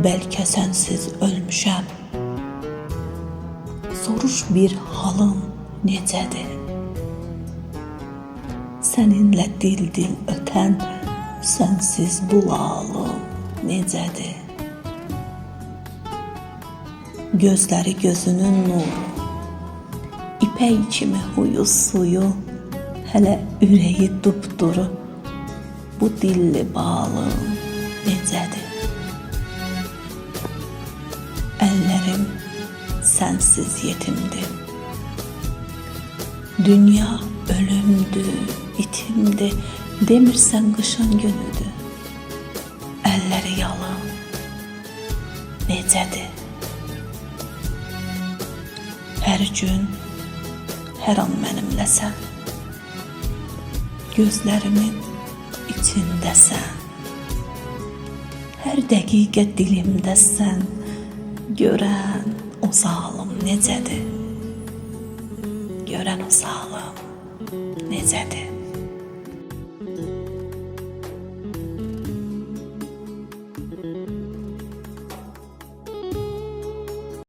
bəlkə sənsiz ölmüşəm. Soruş bir halım necədir? Səninlə dil-dil ötən sənsiz bu lalım necədir? Gözləri gözünün nuru, ipək kimi huyu suyu, hələ ürəyi dupduru, bu dilli balım necədir? Əllərim sənsiz yetimdir. Dünya ölümdür, itimdir, demirsən qışın günüdür. Əlləri yalın necədir? Hər gün, hər an mənimləsən, gözlərimin içindəsən, hər dəqiqə dilimdəsən, görən o zalım necədir? Görən o zalım necədir?